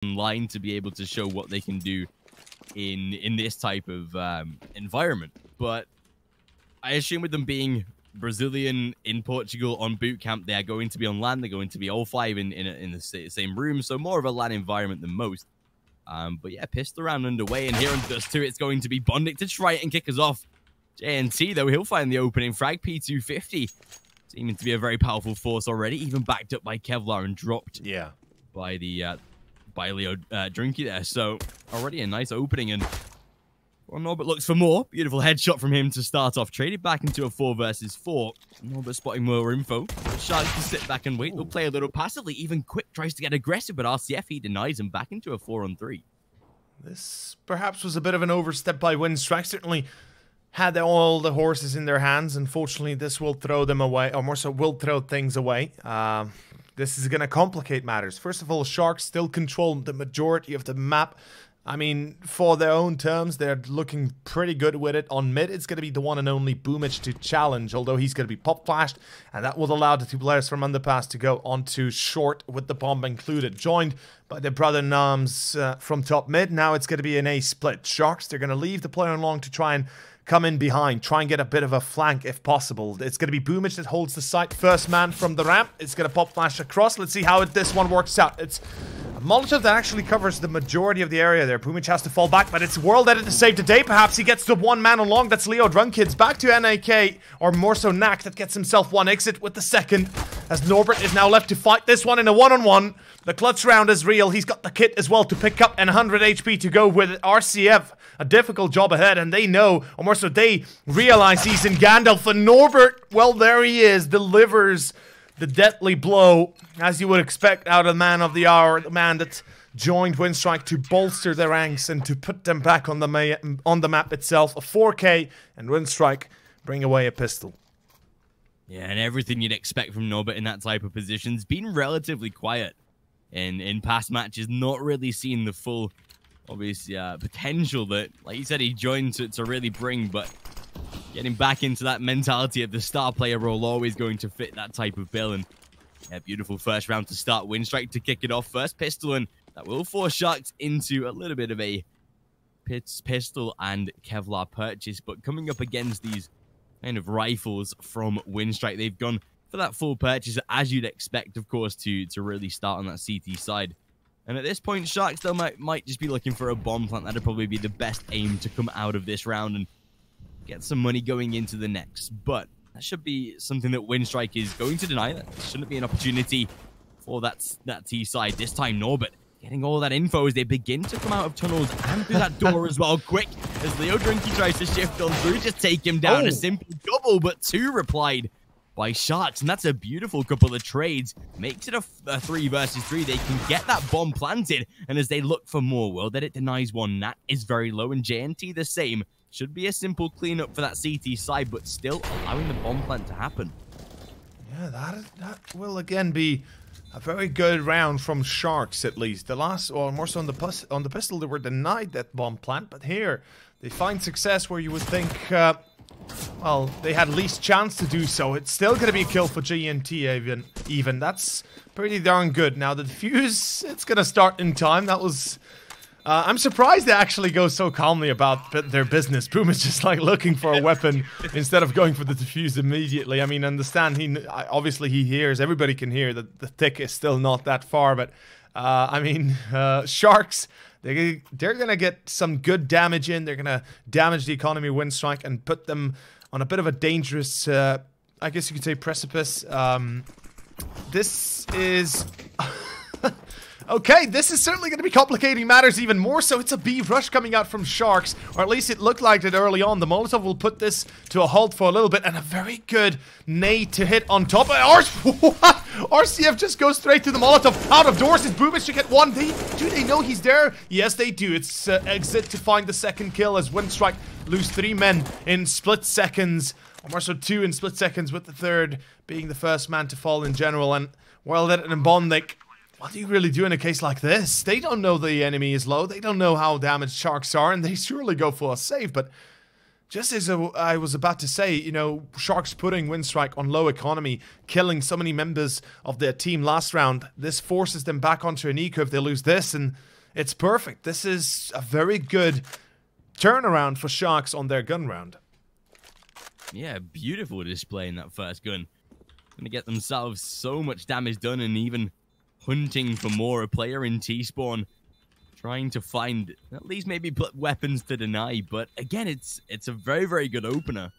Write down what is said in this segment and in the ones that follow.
online to be able to show what they can do in this type of environment. But I assume with them being Brazilian in Portugal on boot camp, they are going to be on LAN. They're going to be all five in the same room, so more of a LAN environment than most. But yeah, pistol round underway, and here on Dust 2, it's going to be Bondic to try it and kick us off. JNT, though, he'll find the opening frag. P250 seeming to be a very powerful force already, even backed up by Kevlar and dropped by the by Leo Drinky there. So already a nice opening, and well, Norbert looks for more. Beautiful headshot from him to start off. Traded back into a 4 versus 4. Norbert spotting more info. Sharks to sit back and wait. They'll play a little passively. Even Quick tries to get aggressive, but RCF, he denies him back into a 4-on-3. This perhaps was a bit of an overstep by Winstrike. Certainly had all the horses in their hands. Unfortunately, this will throw them away, or more so will throw things away. This is going to complicate matters. First of all, Sharks still control the majority of the map. I mean, for their own terms, they're looking pretty good with it. On mid, it's going to be the one and only Boomich to challenge, although he's going to be pop flashed, and that will allow the 2 players from Underpass to go onto short with the bomb included. Joined by their brother Nams from top mid. Now it's going to be an A split. Sharks, they're going to leave the player on long to try and come in behind, try and get a bit of a flank if possible. It's going to be Boomich that holds the site. First man from the ramp. It's going to pop flash across. Let's see how this one works out. It's a Molotov that actually covers the majority of the area there. Boomich has to fall back, but it's World Edit to save the day. Perhaps he gets the 1 man along. That's Leo Drunkids. Back to NAK, or more so Knack, that gets himself 1 exit with the second, as Norbert is now left to fight this one in a 1-on-1. The clutch round is real. He's got the kit as well to pick up and 100 HP to go with it. RCF, a difficult job ahead, and they know, or more so they realize he's in Gandalf. And Norbert, well, there he is, delivers the deadly blow, as you would expect out of the man of the hour, the man that joined Winstrike to bolster their ranks and to put them back on the map itself. A 4K, and Winstrike bring away a pistol. Yeah, and everything you'd expect from Norbert in that type of position's been relatively quiet in past matches, not really seen the full, obvious potential that, like you said, he joined to really bring, but getting back into that mentality of the star player role, always going to fit that type of bill. And yeah, beautiful first round to start. Winstrike to kick it off. First pistol, and that will force Sharks into a little bit of a pistol and Kevlar purchase. But coming up against these kind of rifles from Winstrike, they've gone for that full purchase, as you'd expect, of course, to really start on that CT side. And at this point, Sharks still might just be looking for a bomb plant. That'd probably be the best aim to come out of this round and get some money going into the next. But that should be something that Winstrike is going to deny. That shouldn't be an opportunity for that T side. This time, Norbert getting all that info as they begin to come out of tunnels and through that door as well. Quick, as Leo Drinky tries to shift on through, just take him down. A simple double, but 2 replied by Sharks, and that's a beautiful couple of trades. Makes it a 3 versus 3. They can get that bomb planted, and as they look for more, World Edit denies 1. Nat is very low, and JNT the same. Should be a simple cleanup for that CT side, but still allowing the bomb plant to happen. Yeah, that will again be a very good round from Sharks, at least. The last, or more so on the pistol, they were denied that bomb plant, but here they find success where you would think, well, they had least chance to do so. It's still going to be a kill for GNT even. That's pretty darn good. Now, the defuse, it's going to start in time. That was... I'm surprised they actually go so calmly about their business. Boom is just like looking for a weapon instead of going for the defuse immediately. I mean, understand, obviously he hears, everybody can hear that the tick is still not that far, but I mean, Sharks, they're going to get some good damage in. They're going to damage the economy Winstrike and put them on a bit of a dangerous, I guess you could say, precipice. This is... Okay, this is certainly going to be complicating matters even more so. It's a B rush coming out from Sharks, or at least it looked like it early on. The Molotov will put this to a halt for a little bit, and a very good nade to hit on top. RCF just goes straight to the Molotov. Out of doors, is Boomich to get 1? Do they know he's there? Yes, they do. It's exit to find the second kill as Winstrike lose 3 men in split seconds. Or more so 2 in split seconds, with the third being the first man to fall in general. And World Edit and Bondic, what do you really do in a case like this? They don't know the enemy is low. They don't know how damaged Sharks are, and they surely go for a save. But just as I was about to say, you know, Sharks putting Winstrike on low economy, killing so many members of their team last round, this forces them back onto an eco if they lose this. And It's perfect. This is a very good turnaround for Sharks on their gun round. Yeah, beautiful display in that first gun. Going to get themselves so much damage done, and even hunting for more. A player in T-spawn trying to find at least maybe weapons to deny. But again, it's a very, very good opener.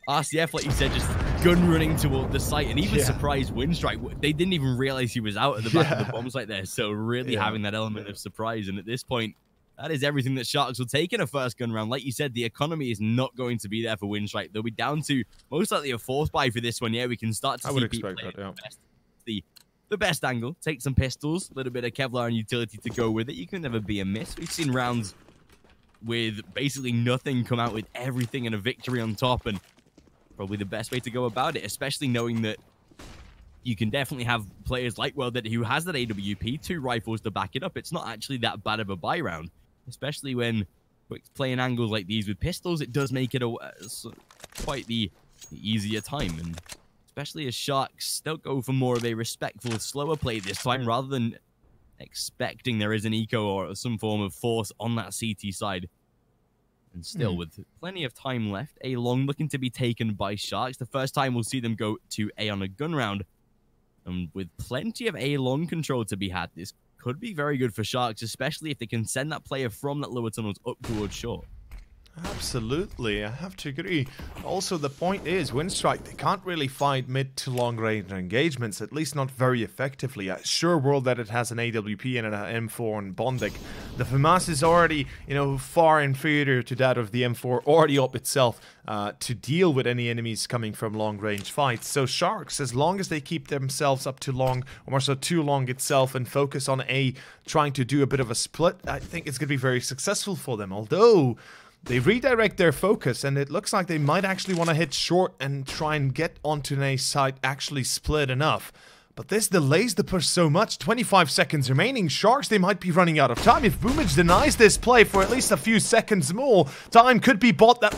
RCF, like you said, just gun running toward the site, and even surprised Winstrike. They didn't even realize he was out at the back of the bomb site there. So really having that element of surprise. And at this point, that is everything that Sharks will take in a first gun round. Like you said, the economy is not going to be there for Winstrike. They'll be down to most likely a force buy for this one. Yeah, we can start to see people play the best angle. Take some pistols, a little bit of Kevlar and utility to go with it. You can never be a miss. We've seen rounds with basically nothing come out with everything and a victory on top, and probably the best way to go about it, especially knowing that you can definitely have players like WorldBET who has that AWP, 2 rifles to back it up. It's not actually that bad of a buy round, especially when playing angles like these with pistols. It does make it quite the easier time, and especially as Sharks don't go for more of a respectful, slower play this time, rather than expecting there is an eco or some form of force on that CT side. And still, with plenty of time left, A long looking to be taken by Sharks. The first time we'll see them go to A on a gun round. And with plenty of A long control to be had, this could be very good for Sharks, especially if they can send that player from that lower tunnels up towards short. Absolutely, I have to agree. Also, the point is, Winstrike, they can't really fight mid to long range engagements, at least not very effectively. Sure, WorldBET it has an AWP and an M4 and Bondic. The FAMAS is already, far inferior to that of the M4 or the op itself to deal with any enemies coming from long range fights. So Sharks, as long as they keep themselves up to long, or more so too long itself, and focus on A, trying to do a bit of a split, I think it's going to be very successful for them. Although they redirect their focus, and it looks like they might actually want to hit short and try and get onto an A site actually split enough. But this delays the push so much. 25 seconds remaining. Sharks, they might be running out of time. If Boomage denies this play for at least a few seconds more, time could be bought. That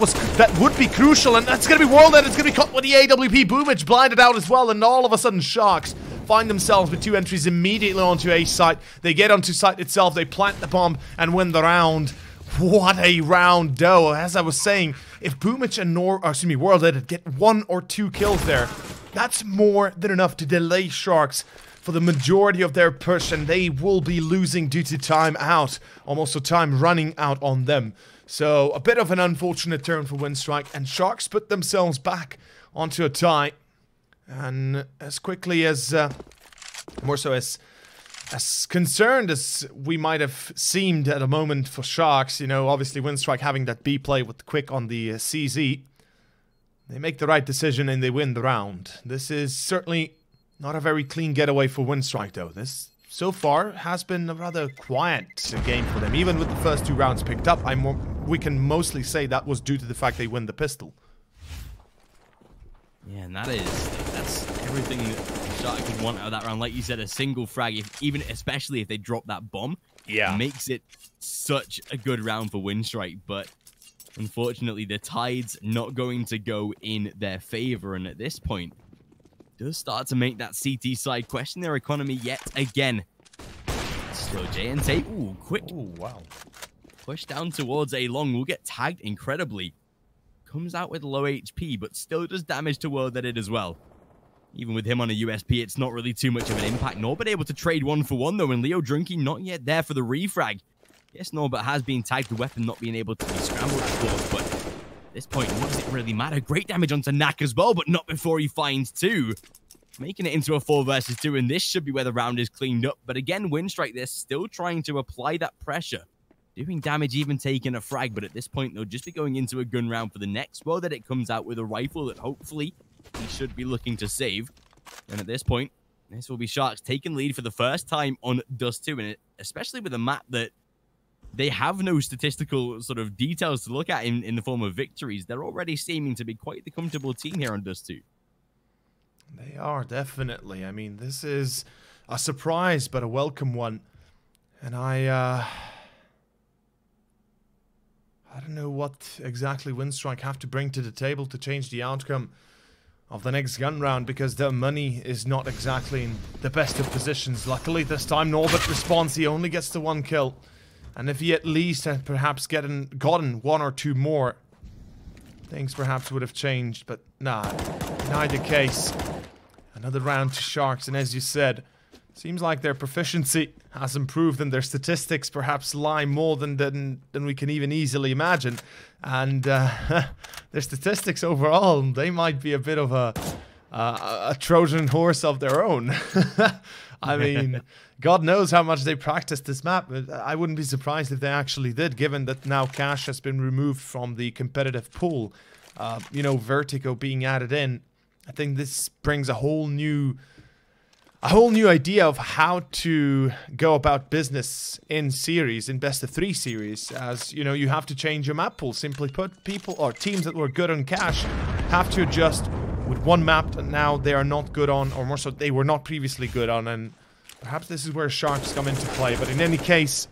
would be crucial, and that's going to be WorldBET. It's going to be caught with the AWP. Boomage blinded out as well, and all of a sudden Sharks find themselves with 2 entries immediately onto A site. They get onto site itself, they plant the bomb, and win the round. What a round, though. As I was saying, if Boomage and WorldBET get 1 or 2 kills there, that's more than enough to delay Sharks for the majority of their push, and they will be losing due to time out. Almost time running out on them. So, a bit of an unfortunate turn for Winstrike, and Sharks put themselves back onto a tie. And as quickly as, more so as concerned as we might have seemed at a moment for Sharks, obviously Winstrike having that B play with the quick on the CZ, they make the right decision and they win the round. This is certainly not a very clean getaway for Winstrike, though. This, so far, has been a rather quiet game for them. Even with the first 2 rounds picked up, we can mostly say that was due to the fact they win the pistol. Yeah, and that's everything that Shark could want out of that round. Like you said, a single frag, especially if they drop that bomb, makes it such a good round for Winstrike. But unfortunately, the tide's not going to go in their favor, and at this point, does start to make that CT side question their economy yet again. So J&T, quick. Oh, wow. Push down towards A long, will get tagged incredibly. Comes out with low HP, but still does damage to WorldBET as well. Even with him on a USP, it's not really too much of an impact. Norbert able to trade 1 for 1, though, and Leo Drunky not yet there for the refrag. Yes, Norbert has been tagged, the weapon not being able to be scrambled, of course, but at this point, what does it really matter? Great damage onto Knack as well, but not before he finds 2. Making it into a 4 versus 2, and this should be where the round is cleaned up. But again, Winstrike, they're still trying to apply that pressure. Doing damage, even taking a frag, but at this point, they'll just be going into a gun round for the next. Well, that it comes out with a rifle that hopefully he should be looking to save. And at this point, this will be Sharks taking lead for the first time on Dust 2, and especially with a map that they have no statistical sort of details to look at in the form of victories. They're already seeming to be quite the comfortable team here on Dust 2. They are, definitely. I mean, this is a surprise, but a welcome one. And I don't know what exactly Winstrike have to bring to the table to change the outcome. of the next gun round because their money is not exactly in the best of positions. Luckily this time Norbert responds, he only gets the 1 kill. And if he at least had perhaps gotten 1 or 2 more, things perhaps would have changed, but nah, neither case. Another round to Sharks, and as you said, seems like their proficiency has improved and their statistics perhaps lie more than we can even easily imagine. And their statistics overall, they might be a bit of a Trojan horse of their own. I mean, God knows how much they practiced this map. I wouldn't be surprised if they actually did, given that now Cash has been removed from the competitive pool. You know, Vertigo being added in. I think this brings a whole new idea of how to go about business in series, in best of 3 series. As you know, you have to change your map pool. Simply put, people or teams that were good on Cash have to adjust with one map that now they are not good on, or more so they were not previously good on, and perhaps this is where Sharks come into play. But in any case,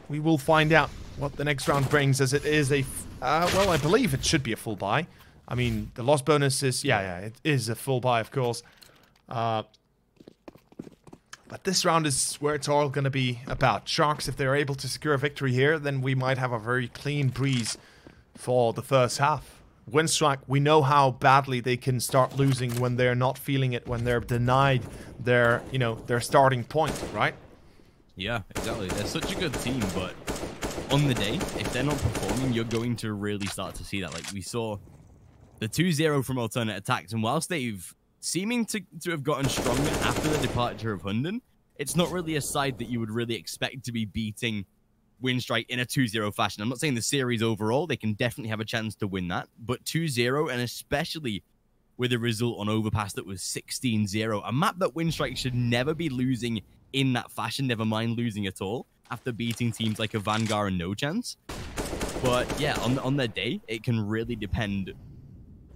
we will find out what the next round brings, as it is a well, I believe it should be a full buy. I mean, the loss bonus is, yeah, it is a full buy, of course. But this round is where it's all going to be about. Sharks, if they're able to secure a victory here, then we might have a very clean breeze for the first half. Winstrike, we know how badly they can start losing when they're not feeling it, when they're denied their, you know, their starting point, right? Yeah, exactly. They're such a good team, but on the day, if they're not performing, you're going to really start to see that. Like we saw the 2-0 from alternate attacks, and whilst they've seeming to have gotten stronger after the departure of Hunden, it's not really a side that you would really expect to be beating Winstrike in a 2-0 fashion. I'm not saying the series overall, they can definitely have a chance to win that, but 2-0, and especially with a result on Overpass that was 16-0, a map that Winstrike should never be losing in that fashion, never mind losing at all, after beating teams like a Vanguard and No Chance. But yeah, on their day, it can really depend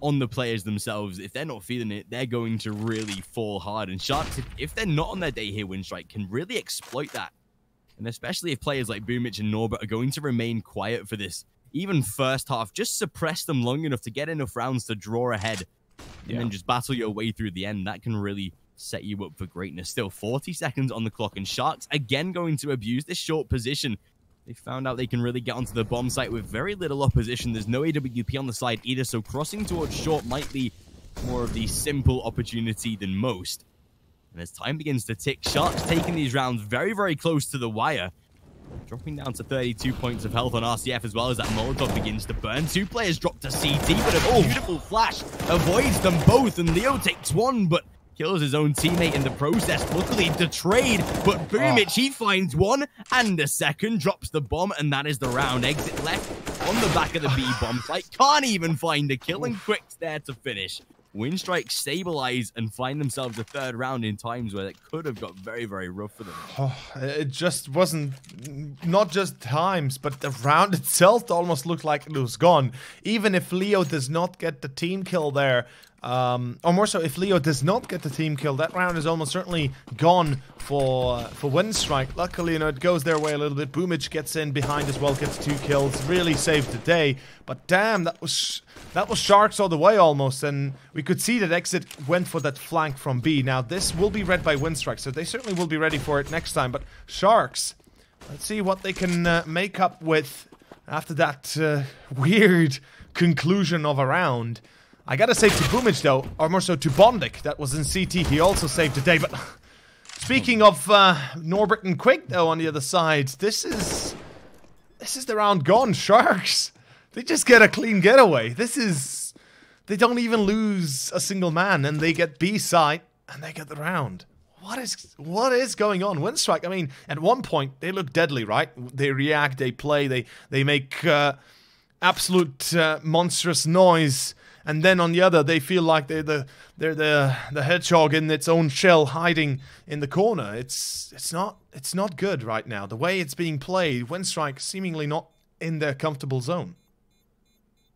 on the players themselves. If they're not feeling it, they're going to really fall hard. And Sharks, if they're not on their day here, Winstrike can really exploit that. And especially if players like Boomich and Norbert are going to remain quiet for this, even first half, just suppress them long enough to get enough rounds to draw ahead, and then just battle your way through the end. That can really set you up for greatness. Still 40 seconds on the clock, and Sharks again going to abuse this short position. They found out they can really get onto the bomb site with very little opposition. There's no AWP on the side either, so crossing towards short might be more of the simple opportunity than most. And as time begins to tick, Sharks taking these rounds very, very close to the wire. Dropping down to 32 points of health on RCF, as well as that Molotov begins to burn. 2 players drop to CT, but a beautiful flash avoids them both, and Leo takes 1, but kills his own teammate in the process. Luckily, the trade, but Boomich, he finds 1 and a second, drops the bomb, and that is the round. Exit left on the back of the B bomb site. Can't even find a kill, and Quick's there to finish. Winstrike stabilize and find themselves a 3rd round in times where it could have got very, very rough for them. It just wasn't, not just times, but the round itself almost looked like it was gone. Even if Leo does not get the team kill there, or more so, if Leo does not get the team kill, that round is almost certainly gone for Winstrike. Luckily, you know, it goes their way a little bit. Boomich gets in behind as well, gets 2 kills, really saved the day. But damn, that was Sharks all the way almost, and we could see that Exit went for that flank from B. Now, this will be read by Winstrike, so they certainly will be ready for it next time. But Sharks, let's see what they can make up with after that weird conclusion of a round. I gotta say to Boomich though, or more so to Bondik, that was in CT, he also saved the day. But speaking of Norbert and Quick though on the other side, this is the round gone. Sharks, they just get a clean getaway. They don't even lose a single man, and they get B site and they get the round. What is going on? Winstrike, I mean, at one point they look deadly, right? They react, they play, they make absolute monstrous noise. And then on the other, they feel like they're the hedgehog in its own shell, hiding in the corner. It's not good right now. The way it's being played, Winstrike seemingly not in their comfortable zone.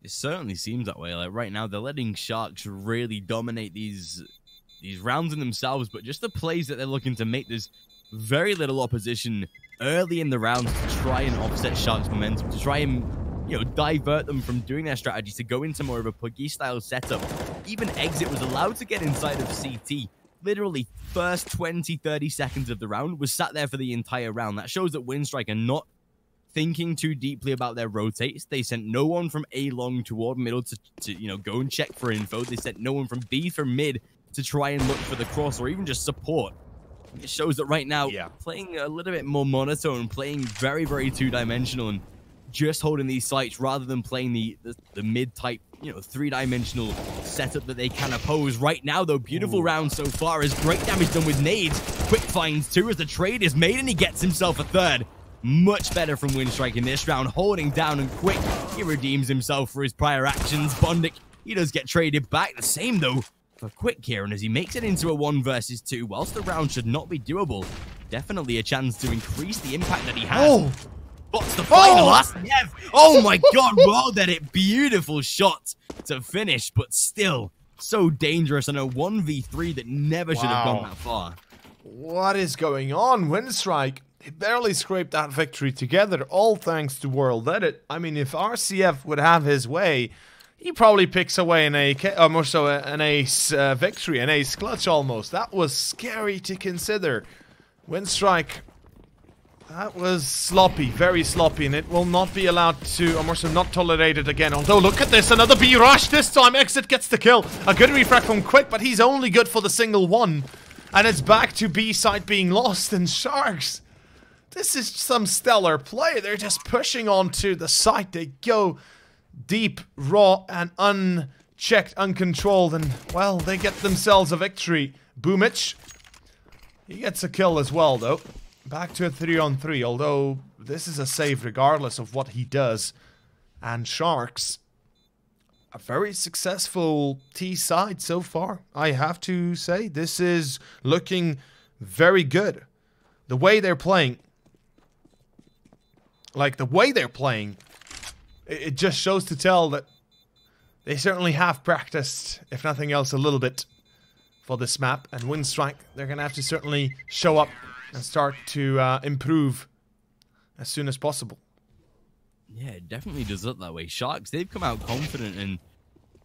It certainly seems that way. Like right now, they're letting Sharks really dominate these rounds in themselves, but just the plays that they're looking to make, there's very little opposition early in the rounds to try and offset Sharks' momentum, to try and, you know, divert them from doing their strategies to go into more of a Puggy style setup. even Exit was allowed to get inside of CT. Literally, first 20, 30 seconds of the round was sat there for the entire round. That shows that Winstrike are not thinking too deeply about their rotates. They sent no one from A long toward middle to you know, go and check for info. They sent no one from B for mid to try and look for the cross or even just support. It shows that right now, playing a little bit more monotone, playing very, very two-dimensional and just holding these sites rather than playing the mid-type, you know, three-dimensional setup that they can oppose. Right now, though, beautiful round so far as great damage done with nades. Quick finds two as the trade is made and he gets himself a third. Much better from Winstrike in this round, holding down and Quick. He redeems himself for his prior actions. Bondic, he does get traded back. The same, though, for Quick here, and as he makes it into a 1 versus 2, whilst the round should not be doable, definitely a chance to increase the impact that he has. What's the final last? Oh my god, well that it beautiful shot to finish, but still so dangerous and a 1v3 that never should have gone that far. What is going on? Winstrike, he barely scraped that victory together, all thanks to World.BET. I mean, if RCF would have his way, he probably picks away an AK, or more so an ace victory, an ace clutch almost. That was scary to consider. Winstrike, that was sloppy, very sloppy, and it will not be allowed to, or more so not tolerated again. Although, look at this, another B rush. This time, Exit gets the kill. A good refract from Quick, but he's only good for the single one. And it's back to B side being lost, and Sharks, this is some stellar play. They're just pushing onto the site. They go deep, raw, and unchecked, uncontrolled, and, well, they get themselves a victory. Boomich, he gets a kill as well, though. Back to a 3-on-3, although this is a save regardless of what he does. And Sharks, a very successful T side so far, I have to say. This is looking very good. The way they're playing, it just shows to tell that they certainly have practiced, if nothing else, a little bit for this map. And Winstrike, they're going to have to certainly show up and start to improve as soon as possible. Yeah, it definitely does look that way. Sharks, they've come out confident and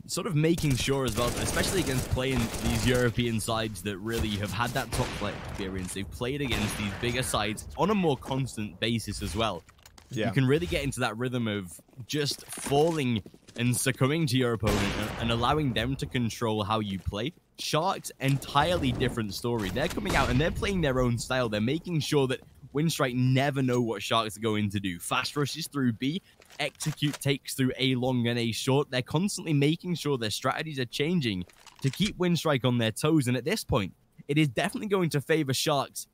sort of making sure as well, especially against playing these European sides that really have had that top flight experience. They've played against these bigger sides on a more constant basis as well. You can really get into that rhythm of just falling and succumbing to your opponent and allowing them to control how you play. Sharks, entirely different story. They're coming out and they're playing their own style. They're making sure that Winstrike never know what Sharks are going to do. Fast rushes through B, execute takes through A long and A short. They're constantly making sure their strategies are changing to keep Winstrike on their toes. And at this point, it is definitely going to favor Sharks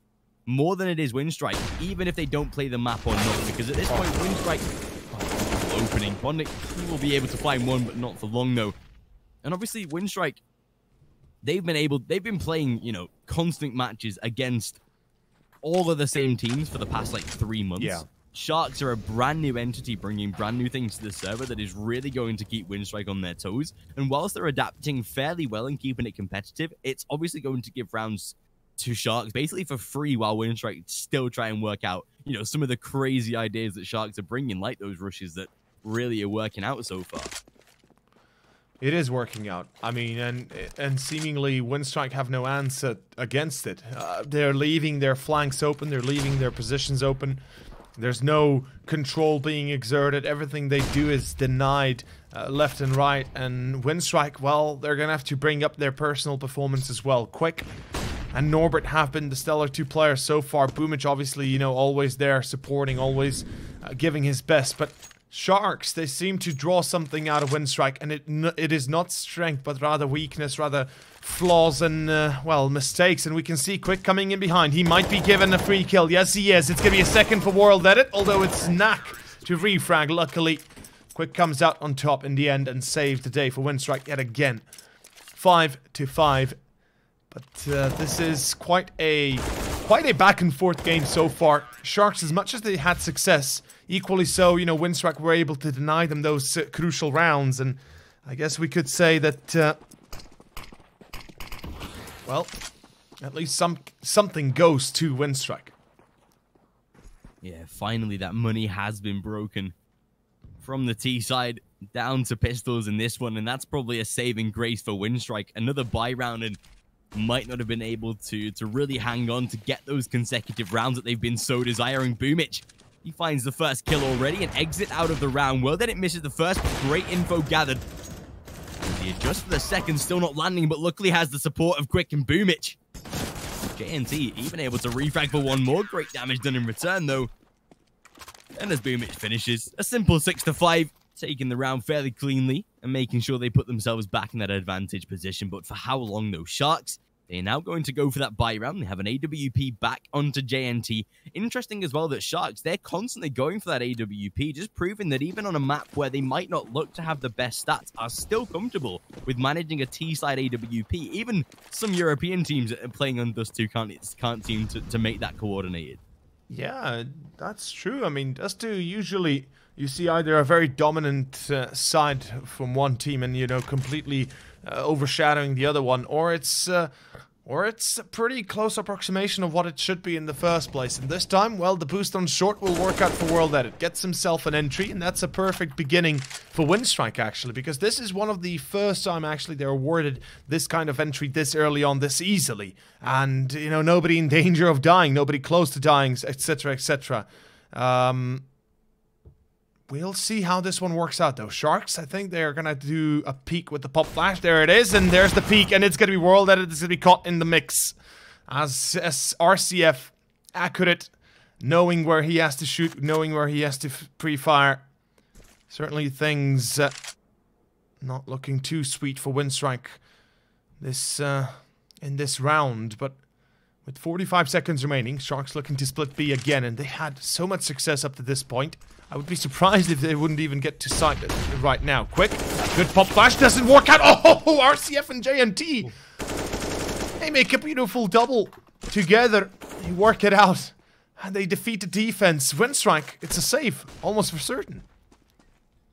more than it is Winstrike, even if they don't play the map or not, because at this point, Winstrike, opening, Bondic, he will be able to find one, but not for long, though. And obviously, Winstrike, they've been playing, you know, constant matches against all of the same teams for the past, like, 3 months. Sharks are a brand new entity, bringing brand new things to the server that is really going to keep Winstrike on their toes. And whilst they're adapting fairly well and keeping it competitive, it's obviously going to give rounds to Sharks basically for free while Winstrike still try and work out, you know, some of the crazy ideas that Sharks are bringing, like those rushes that really are working out so far. It is working out. I mean, and seemingly Winstrike have no answer against it. They're leaving their flanks open. They're leaving their positions open. There's no control being exerted. Everything they do is denied left and right. And Winstrike, well, they're going to have to bring up their personal performance as well. Quick and Norbert have been the stellar 2 players so far. Boomich, obviously, you know, always there, supporting, always giving his best. But Sharks, they seem to draw something out of Winstrike, and it is not strength, but rather weakness, rather flaws and, well, mistakes. And we can see Quick coming in behind. He might be given a free kill. Yes, he is. It's going to be a second for World.BET, although it's Knack to refrag. Luckily, Quick comes out on top in the end and saves the day for Winstrike yet again. 5-5. But this is quite a back and forth game so far. Sharks, as much as they had success, equally so, you know, Winstrike were able to deny them those crucial rounds. And I guess we could say that, well, at least something goes to Winstrike. Yeah, finally that money has been broken from the T side down to pistols in this one, and that's probably a saving grace for Winstrike. Another buy round and might not have been able to really hang on to get those consecutive rounds that they've been so desiring. Boomich, he finds the first kill already and exit out of the round. Well, then it misses the first, but great info gathered. He adjusts for the second, still not landing, but luckily has the support of Quick and Boomich. JNT even able to refrag for one more. Great damage done in return, though. And as Boomich finishes, a simple 6-5, taking the round fairly cleanly and making sure they put themselves back in that advantage position. But for how long, though? Sharks, they're now going to go for that buy round. They have an AWP back onto JNT. Interesting as well that Sharks, they're constantly going for that AWP, just proving that even on a map where they might not look to have the best stats, are still comfortable with managing a T-side AWP. Even some European teams that are playing on Dust 2 can't seem to make that coordinated. Yeah, that's true. I mean, Dust 2 usually you see either a very dominant side from one team and, you know, completely overshadowing the other one, or it's a pretty close approximation of what it should be in the first place. And this time, well, the boost on short will work out for World Edit. Gets himself an entry, and that's a perfect beginning for Winstrike, actually, because this is one of the first time, actually, they're awarded this kind of entry this early on, this easily. And, you know, nobody in danger of dying, nobody close to dying, etc., etc. We'll see how this one works out, though. Sharks, I think they're going to do a peek with the pop flash. There it is, and there's the peek, and it's going to be World Edit. It's going to be caught in the mix. As RCF, accurate, knowing where he has to shoot, knowing where he has to pre-fire. Certainly things not looking too sweet for Winstrike in this round, but with 45 seconds remaining, Sharks looking to split B again, and they had so much success up to this point. I would be surprised if they wouldn't even get to site right now. Quick, good pop flash, doesn't work out. Oh, RCF and JNT. They make a beautiful double together. They work it out, and they defeat the defense. Winstrike, it's a save, almost for certain.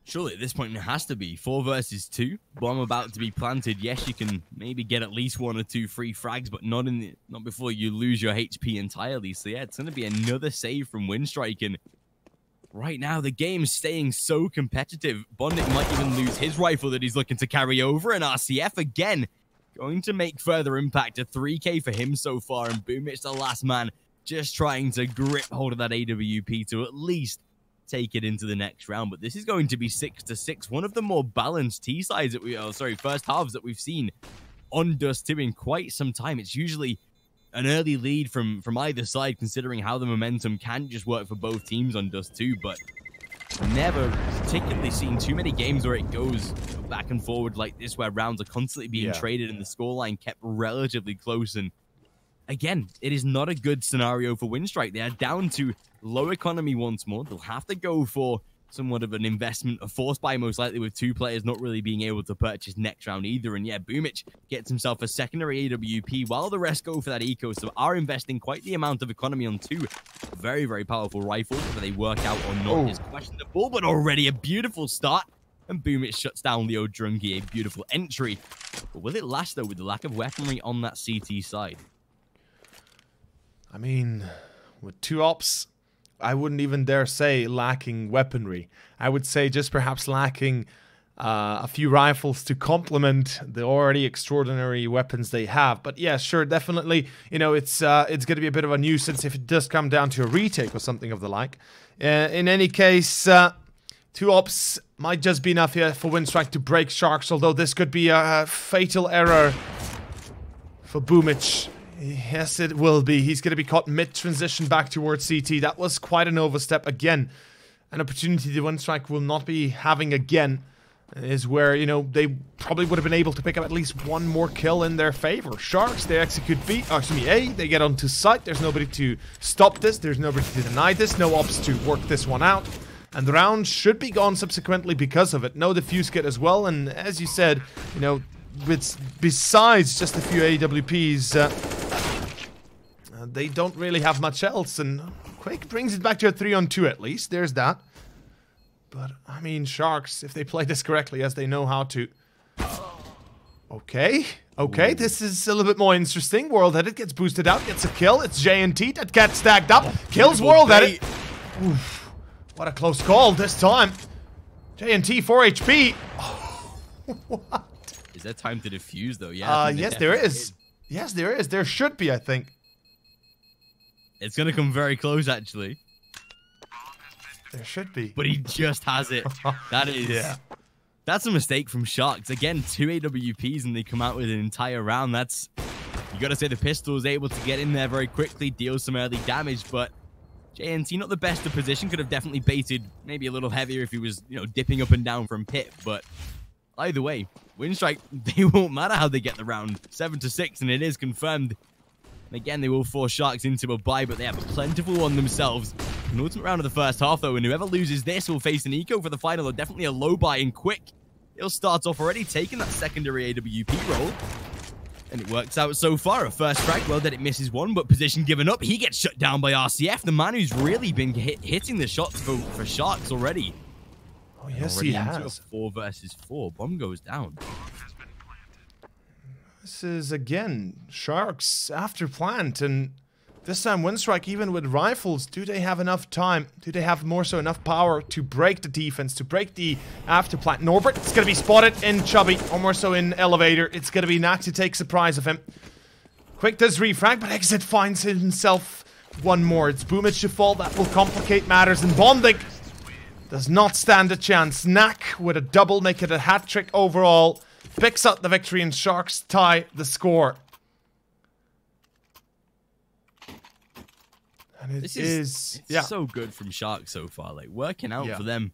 Surely at this point it has to be 4 versus 2. Bomb about to be planted. Yes, you can maybe get at least 1 or 2 free frags, but not before you lose your HP entirely. So yeah, it's going to be another save from Winstrike, and right now the game's staying so competitive. Bondic might even lose his rifle that he's looking to carry over, and RCF again going to make further impact. A 3K for him so far, and Boomich, the last man, just trying to grip hold of that AWP to at least take it into the next round. But this is going to be 6-6, one of the more balanced T sides that first halves that we've seen on Dust 2 in quite some time. It's usually an early lead from either side, considering how the momentum can just work for both teams on Dust 2, but never particularly seen too many games where it goes back and forward like this, where rounds are constantly being traded and the scoreline kept relatively close. And again, it is not a good scenario for Winstrike. They are down to low economy once more. They'll have to go for somewhat of an investment, a force buy most likely, with 2 players not really being able to purchase next round either. And yeah, Boomich gets himself a secondary AWP while the rest go for that eco. So are investing quite the amount of economy on 2 very, very powerful rifles. Whether they work out or not is questionable, but already a beautiful start. And Boomich shuts down Leo Drunky, a beautiful entry. But will it last, though, with the lack of weaponry on that CT side? I mean, with 2 ops, I wouldn't even dare say lacking weaponry. I would say just perhaps lacking a few rifles to complement the already extraordinary weapons they have. But yeah, sure, definitely, you know, it's going to be a bit of a nuisance if it does come down to a retake or something of the like. In any case, 2 ops might just be enough here for Winstrike to break Sharks, although this could be a fatal error for Boomich. Yes, it will be. He's going to be caught mid-transition back towards CT. That was quite an overstep again. An opportunity the Winstrike will not be having again is where, you know, they probably would have been able to pick up at least 1 more kill in their favor. Sharks, they execute B, A, they get onto site. There's nobody to stop this. There's nobody to deny this. No ops to work this one out. And the round should be gone subsequently because of it. No defuse kit as well. And as you said, you know, besides just a few AWPs, they don't really have much else, and Quake brings it back to a 3-on-2 at least. There's that. But, I mean, Sharks, if they play this correctly as they know how to... Okay, this is a little bit more interesting. World Edit gets boosted out, gets a kill. It's JNT that gets stacked up. Kills World Edit. Oof, what a close call this time. JNT 4 HP. What? Is there time to defuse though? Yeah. Yes, there is. Yes, there is. There should be, I think. It's gonna come very close, actually. There should be. But he just has it. That is. Yeah. That's a mistake from Sharks. Again, 2 AWPs and they come out with an entire round. That's, you got to say, the pistol is able to get in there very quickly, deal some early damage, but JNT not the best of position. Could have definitely baited maybe a little heavier if he was, you know, dipping up and down from pit. But either way, Winstrike, they won't matter how they get the round. 7-6, and it is confirmed. And again, they will force Sharks into a bye, but they have a plentiful one themselves. An ultimate round of the first half, though, and whoever loses this will face an eco for the final, or definitely a low buy and quick. He'll start off already taking that secondary AWP role. And it works out so far. A first strike, well that it misses one, but position given up. He gets shut down by RCF, the man who's really been hitting the shots for Sharks already. Oh, yes, he has. 4 versus 4. Bomb goes down. This is, again, Sharks after plant, and this time Winstrike, even with rifles, do they have enough time? Do they have more so enough power to break the defense, to break the after plant? Norbert, it's going to be spotted in Chubby, or more so in Elevator. It's going to be Nak to take surprise of him. Quick does refrag, but Exit finds himself one more. It's Boomich to fall. That will complicate matters, and Bondig does not stand a chance. Nak with a double, make it a hat trick overall. Picks up the victory, and Sharks tie the score. And this is so good from Sharks so far. Like, working out for them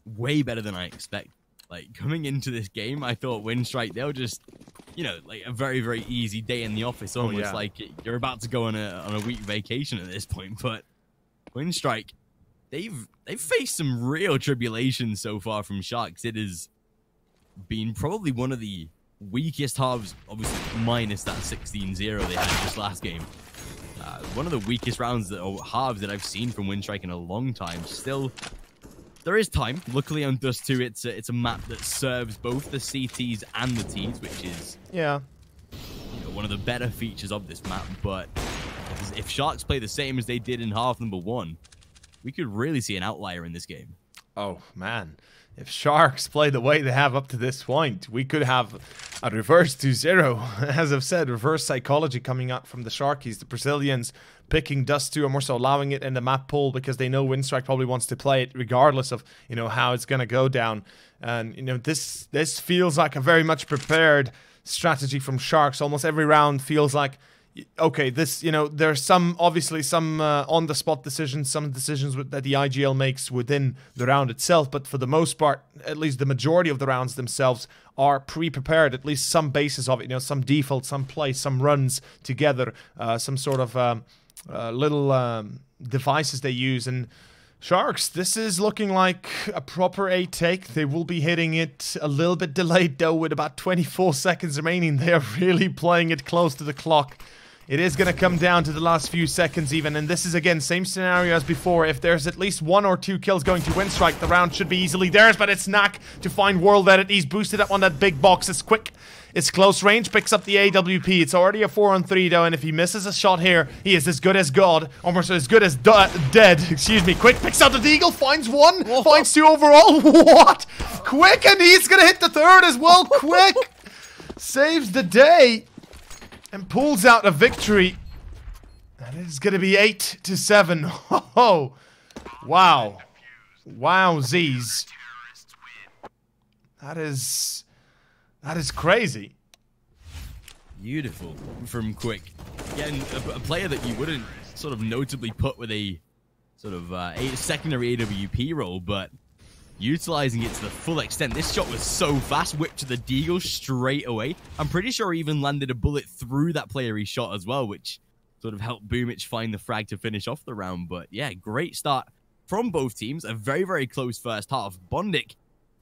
way better than I expect. Like, coming into this game, I thought Winstrike, they'll just, you know, like a very, very easy day in the office. Almost like you're about to go on a week vacation at this point. But Winstrike, they've faced some real tribulations so far from Sharks. It has been probably one of the weakest halves, obviously minus that 16-0 they had just last game. One of the weakest rounds or halves that I've seen from Winstrike in a long time. Still, there is time. Luckily on Dust 2, it's a map that serves both the CTs and the Ts, which is one of the better features of this map. But if Sharks play the same as they did in half number 1, we could really see an outlier in this game. Oh, man. If Sharks play the way they have up to this point, we could have a reverse 2-0. As I've said, reverse psychology coming out from the Sharkies. The Brazilians picking Dust 2 and more so allowing it in the map pool because they know Winstrike probably wants to play it regardless of, you know, how it's going to go down. And, you know, this feels like a very much prepared strategy from Sharks. Almost every round feels like, okay, this, you know, there's some, obviously some on-the-spot decisions, some decisions that the IGL makes within the round itself, but for the most part, at least the majority of the rounds themselves are pre-prepared, at least some basis of it, you know, some default, some play, some runs together, some sort of little devices they use, and Sharks, this is looking like a proper A take. They will be hitting it a little bit delayed though with about 24 seconds remaining. They are really playing it close to the clock. It is going to come down to the last few seconds even, and this is again same scenario as before. If there's at least 1 or 2 kills going to Winstrike, the round should be easily theirs, but it's Nak to find World Edit. He's boosted up on that big box. It's quick. It's close range, picks up the AWP. It's already a 4-on-3 though, and if he misses a shot here, he is as good as God. Almost as good as dead. Excuse me. Quick picks out the Deagle, finds 1, finds 2 overall. What? Quick, and he's gonna hit the 3rd as well. Quick saves the day and pulls out a victory. And it's gonna be 8-7. Oh, wow. Wowsies. That is crazy. Beautiful from Quick. Again, a player that you wouldn't sort of notably put with a sort of a secondary AWP role, but utilizing it to the full extent. This shot was so fast, whipped to the Deagle straight away. I'm pretty sure he even landed a bullet through that player he shot as well, which sort of helped Boomich find the frag to finish off the round. But yeah, great start from both teams. A very, very close first half. Bondik,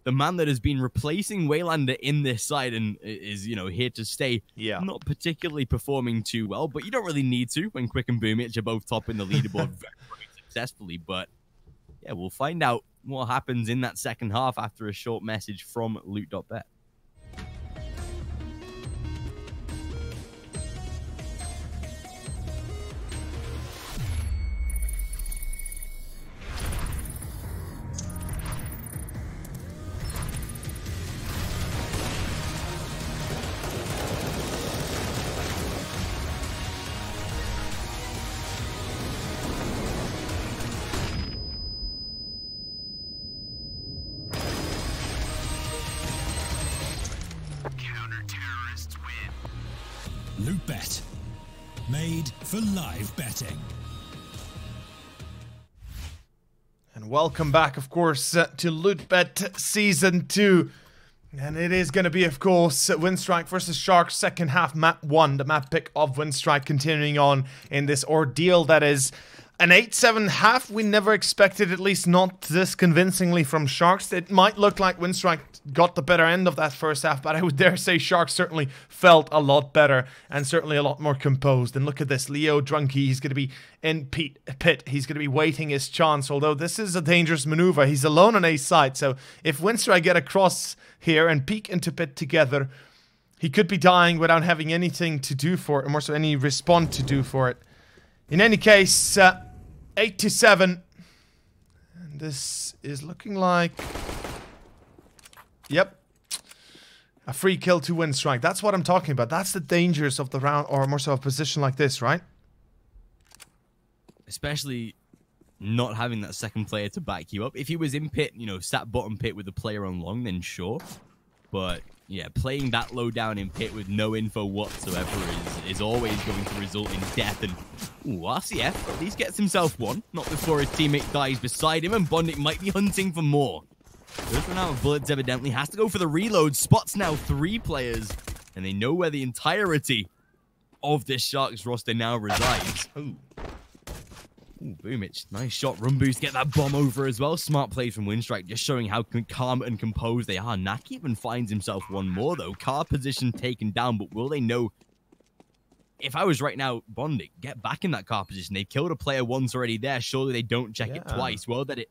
the man that has been replacing Waylander in this side and is, you know, here to stay. Yeah. Not particularly performing too well, but you don't really need to when Quick and Boomich are both topping the leaderboard very, very successfully. But yeah, we'll find out what happens in that second half after a short message from Loot.BET. LOOT.BET. Made for live betting. And welcome back, of course, to LOOT.BET Season 2. And it is going to be, of course, Winstrike versus Sharks, second half, map 1. The map pick of Winstrike continuing on in this ordeal that is an 8-7 half. We never expected, at least not this convincingly from Sharks. It might look like Winstrike got the better end of that first half, but I would dare say Sharks certainly felt a lot better and certainly a lot more composed. And look at this, Leo Drunky, he's going to be in pit. He's going to be waiting his chance, although this is a dangerous maneuver. He's alone on A side, so if Winstrike get across here and peek into pit together, he could be dying without having anything to do for it, or more so any response to do for it. In any case, 8-7. And this is looking like... Yep. A free kill to Winstrike. That's what I'm talking about. That's the dangers of the round, or more so a position like this, right? Especially not having that second player to back you up. If he was in pit, you know, sat bottom pit with the player on long, then sure. But yeah, playing that low down in pit with no info whatsoever is always going to result in death. And ooh, RCF at least gets himself one. Not before his teammate dies beside him, and Bondic might be hunting for more. Goes for now with bullets, evidently. Has to go for the reload. Spots now 3 players, and they know where the entirety of this Sharks roster now resides. Ooh. Ooh, Boomich. Nice shot. Run boost. Get that bomb over as well. Smart plays from Winstrike, just showing how calm and composed they are. Nak even finds himself one more, though. Car position taken down, but will they know? If I was right now, Bondic, get back in that car position. They've killed a player once already there. Surely they don't check it twice. Well, that it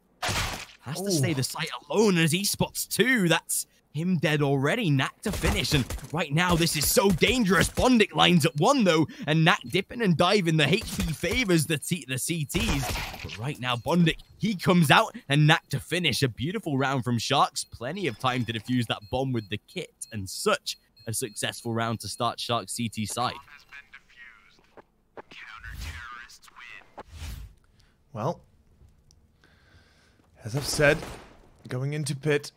has to stay the site alone as he spots 2. That's him dead already. Nak to finish, and right now this is so dangerous. Bondic lines at 1 though, and Nak dipping and diving. The HP favors the CTs, but right now Bondic, he comes out, and Nak to finish. A beautiful round from Sharks. Plenty of time to defuse that bomb with the kit, and such a successful round to start Sharks CT side. Well, as I've said, going into pit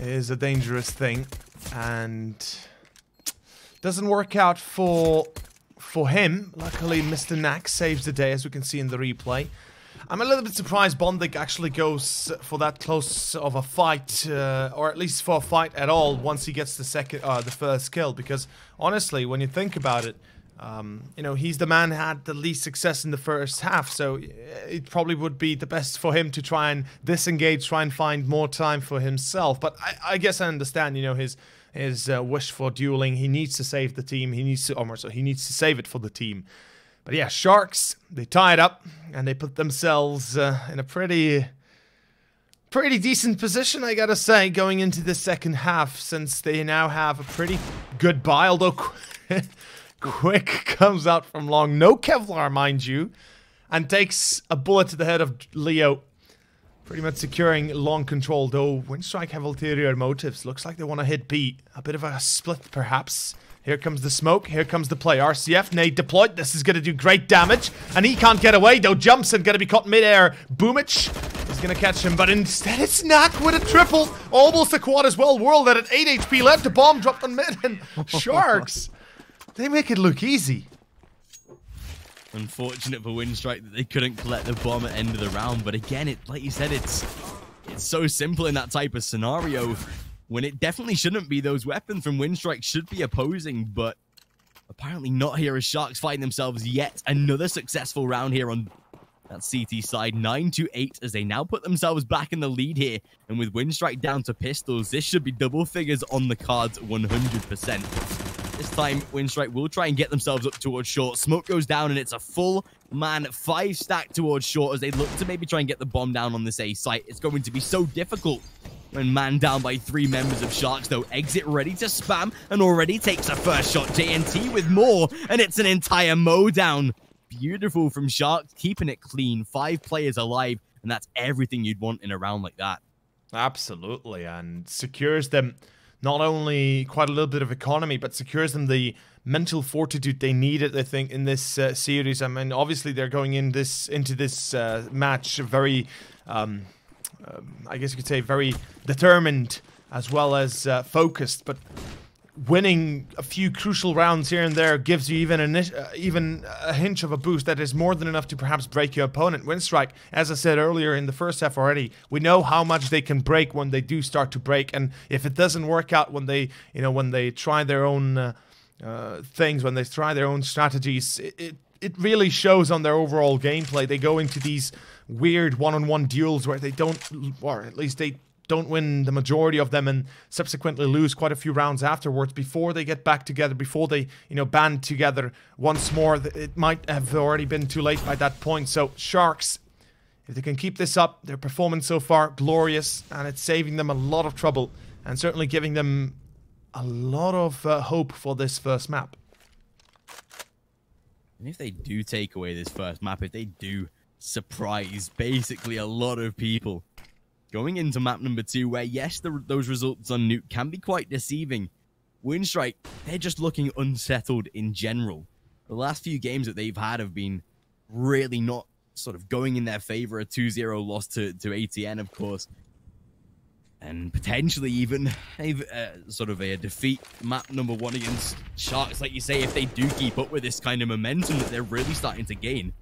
is a dangerous thing, and doesn't work out for him. Luckily, Mr. Nak saves the day, as we can see in the replay. I'm a little bit surprised Bondic actually goes for that close of a fight, or at least for a fight at all, once he gets the first kill, because honestly, when you think about it, you know, he's the man who had the least success in the first half, so it probably would be the best for him to try and disengage, try and find more time for himself. But I guess I understand, you know, his wish for dueling. He needs to save the team. He needs to, or so he needs to save it for the team. But yeah, Sharks, they tie it up and they put themselves in a pretty decent position, I gotta say, going into the second half, since they now have a pretty good buy, although Quick comes out from long, no Kevlar, mind you, and takes a bullet to the head of Leo, pretty much securing long control, though Winstrike have ulterior motives. Looks like they want to hit B. A bit of a split, perhaps. Here comes the smoke, here comes the play. RCF, nade deployed. This is going to do great damage, and he can't get away, though. Jumps and going to be caught midair. Boomich is going to catch him, but instead it's Nak with a triple. Almost a quad as well. Whirled at 8 HP left. The bomb dropped on mid, and Sharks, they make it look easy. Unfortunate for Winstrike that they couldn't collect the bomb at the end of the round, but again, like you said, it's so simple in that type of scenario when it definitely shouldn't be. Those weapons from Winstrike should be opposing, but apparently not here, as Sharks find themselves yet another successful round here on that CT side. 9-8 as they now put themselves back in the lead here, and with Winstrike down to pistols, this should be double figures on the cards 100%. This time, Winstrike will try and get themselves up towards short. Smoke goes down, and it's a full-man 5-stack towards short as they look to maybe try and get the bomb down on this A site. It's going to be so difficult when manned down by 3 members of Sharks, though. Exit ready to spam and already takes a first shot. JNT with more, and it's an entire mow down. Beautiful from Sharks, keeping it clean. 5 players alive, and that's everything you'd want in a round like that. Absolutely, and secures them not only quite a little bit of economy, but secures them the mental fortitude they needed, I think, in this series. I mean, obviously they're going into this match very, I guess you could say, very determined as well as focused. But winning a few crucial rounds here and there gives you even a hinge of a boost that is more than enough to perhaps break your opponent. Winstrike, as I said earlier in the first half already, we know how much they can break when they do start to break, and if it doesn't work out when they, when they try their own things, when they try their own strategies, it really shows on their overall gameplay. They go into these weird one-on-one duels where they don't, or at least they don't win the majority of them, and subsequently lose quite a few rounds afterwards before they get back together, before they, band together once more. It might have already been too late by that point. So Sharks, if they can keep this up, their performance so far, glorious, and it's saving them a lot of trouble, and certainly giving them a lot of hope for this first map. And if they do take away this first map, if they do surprise basically a lot of people going into map number 2, where yes, those results on Nuke can be quite deceiving, Winstrike, they're just looking unsettled in general. The last few games that they've had have been really not sort of going in their favor. A 2-0 loss to ATN, of course, and potentially even sort of a defeat map number 1 against Sharks, like you say, if they do keep up with this kind of momentum that they're really starting to gain.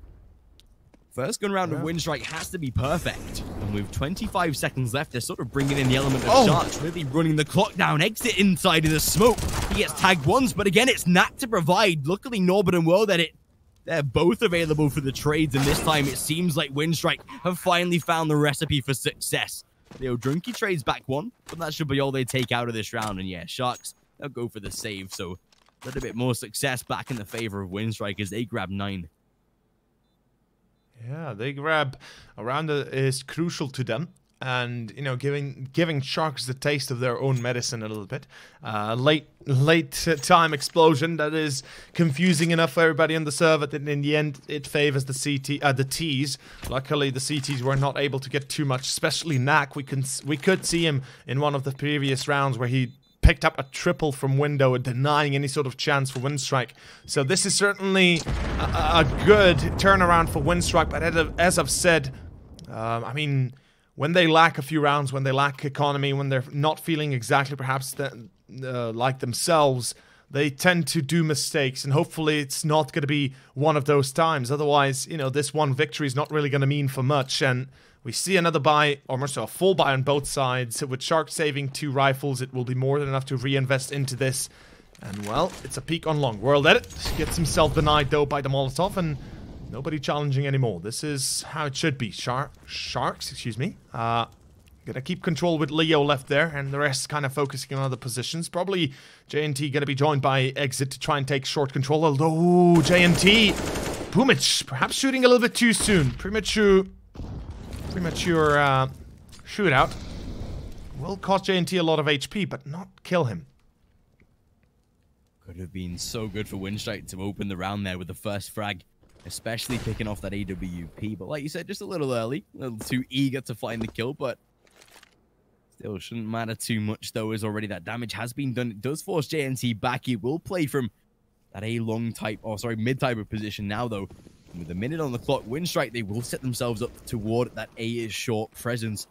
First gun round of Winstrike has to be perfect. And with 25 seconds left, they're sort of bringing in the element of Sharks, really running the clock down. Exit inside in the smoke. He gets tagged once, but again, it's Knack to provide. Luckily, Norbert and World Edit, they're both available for the trades, and this time it seems like Winstrike have finally found the recipe for success. Leo Drunky trades back 1, but that should be all they take out of this round. And yeah, Sharks, they'll go for the save, so a little bit more success back in the favor of Winstrike as they grab 9. Yeah, they grab a round that is crucial to them, and giving Sharks the taste of their own medicine a little bit. Late time explosion that is confusing enough for everybody on the server that in the end it favors the T's. Luckily, the CTs were not able to get too much, especially Knack. We could see him in one of the previous rounds where he picked up a triple from window, denying any sort of chance for Winstrike. So this is certainly a good turnaround for Winstrike, but as I've said, I mean, when they lack a few rounds, when they lack economy, when they're not feeling exactly perhaps like themselves, they tend to do mistakes, and hopefully it's not going to be one of those times. Otherwise, this one victory is not really going to mean for much, and we see another buy, almost a full buy on both sides. With Shark saving 2 rifles, it will be more than enough to reinvest into this. And, well, it's a peek on long. World Edit gets himself denied, though, by the Molotov, and nobody challenging anymore. This is how it should be. Sharks, excuse me. Gonna keep control with Leo left there, and the rest kind of focusing on other positions. Probably JNT gonna be joined by Exit to try and take short control, although JNT, Pumic, perhaps shooting a little bit too soon. Premature shootout will cost JNT a lot of HP, but not kill him. Could have been so good for Winstrike to open the round there with the first frag, especially picking off that AWP. But like you said, just a little early, a little too eager to find the kill, but still shouldn't matter too much, though, as already that damage has been done. It does force JNT back. He will play from that mid type of position now, though. And with a minute on the clock, Winstrike, they will set themselves up toward that short presence.